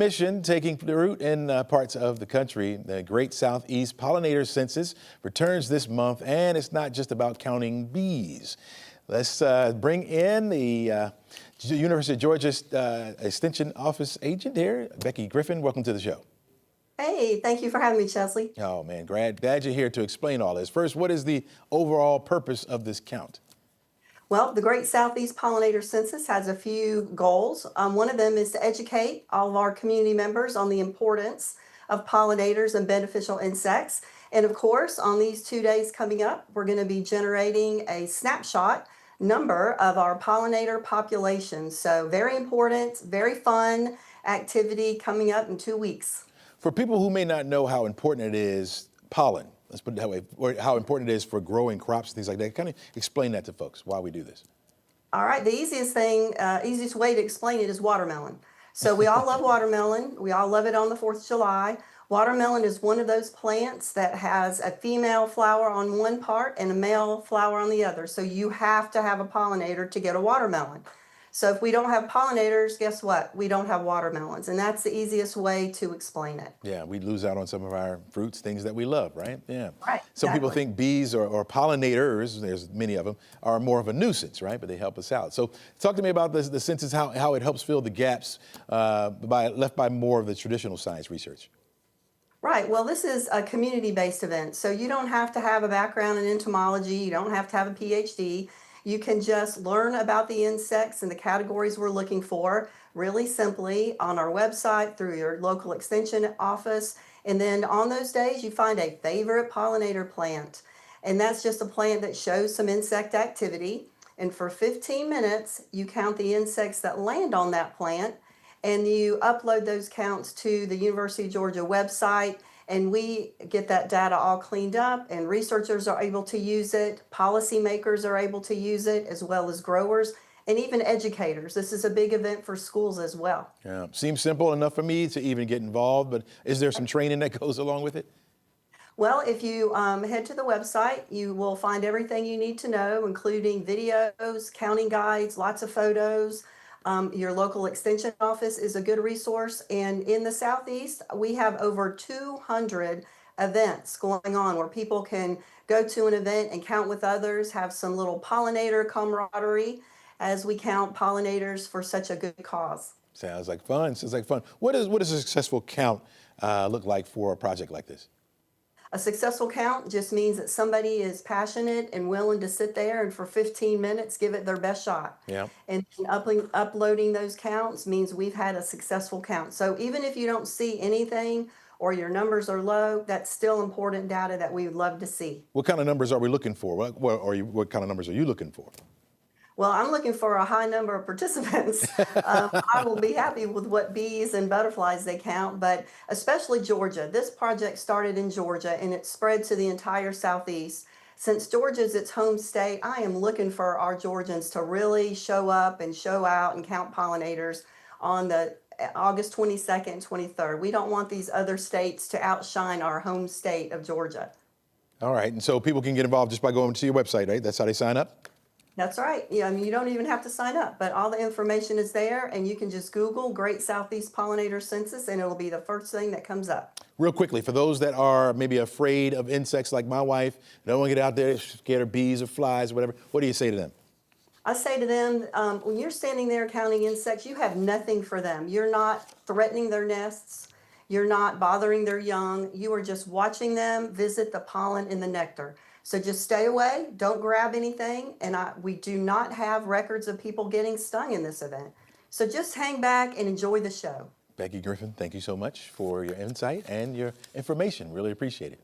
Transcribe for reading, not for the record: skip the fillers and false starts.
Mission taking root in parts of the country. The Great Southeast Pollinator Census returns this month, and it's not just about counting bees. Let's bring in the University of Georgia Extension Office agent here, Becky Griffin. Welcome to the show. Hey, thank you for having me, Chesley. Oh man, glad you're here to explain all this. First, what is the overall purpose of this count? Well, the Great Southeast Pollinator Census has a few goals. One of them is to educate all of our community members on the importance of pollinators and beneficial insects. And of course, on these 2 days coming up, we're going to be generating a snapshot number of our pollinator population. So very important, very fun activity coming up in 2 weeks. For people who may not know how important it is, pollen, let's put it that way, or how important it is for growing crops and things like that, kind of explain that to folks, why we do this. All right, the easiest way to explain it is watermelon. So we all love watermelon. We all love it on the 4th of July. Watermelon is one of those plants that has a female flower on one part and a male flower on the other. So you have to have a pollinator to get a watermelon. So if we don't have pollinators, guess what? We don't have watermelons. And that's the easiest way to explain it. Yeah, we lose out on some of our fruits, things that we love, right? Yeah. Right. Some people Exactly. think bees or pollinators, there's many of them, are more of a nuisance, right? But they help us out. So talk to me about the census, how it helps fill the gaps left by more of the traditional science research. Right. Well, this is a community-based event. So you don't have to have a background in entomology. You don't have to have a PhD. You can just learn about the insects and the categories we're looking for really simply on our website through your local extension office. And then on those days, you find a favorite pollinator plant. And that's just a plant that shows some insect activity. And for 15 minutes, you count the insects that land on that plant and you upload those counts to the University of Georgia website. And we get that data all cleaned up and researchers are able to use it, policymakers are able to use it, as well as growers and even educators. This is a big event for schools as well. Yeah, seems simple enough for me to even get involved, but is there some training that goes along with it? Well, if you head to the website, you will find everything you need to know, including videos, counting guides, lots of photos. Your local extension office is a good resource. And in the Southeast, we have over 200 events going on where people can go to an event and count with others, have some little pollinator camaraderie as we count pollinators for such a good cause. Sounds like fun. Sounds like fun. What does a successful count look like for a project like this? A successful count just means that somebody is passionate and willing to sit there and for 15 minutes give it their best shot. Yeah. And uploading those counts means we've had a successful count. So even if you don't see anything or your numbers are low, that's still important data that we would love to see. What kind of numbers are we looking for? What kind of numbers are you looking for? Well, I'm looking for a high number of participants. I will be happy with what bees and butterflies they count, but especially Georgia. This project started in Georgia and it spread to the entire Southeast. Since Georgia is its home state, I am looking for our Georgians to really show up and show out and count pollinators on the August 22nd and 23rd. We don't want these other states to outshine our home state of Georgia. All right, and so people can get involved just by going to your website, right? That's how they sign up? That's right. Yeah, I mean, you don't even have to sign up, but all the information is there and you can just Google Great Southeast Pollinator Census and it'll be the first thing that comes up. Real quickly, for those that are maybe afraid of insects like my wife, don't want to get out there, scared of bees or flies or whatever, what do you say to them? I say to them, when you're standing there counting insects, you have nothing for them. You're not threatening their nests. You're not bothering their young. You are just watching them visit the pollen and the nectar. So just stay away, don't grab anything, and we do not have records of people getting stung in this event. So just hang back and enjoy the show. Becky Griffin, thank you so much for your insight and your information. Really appreciate it.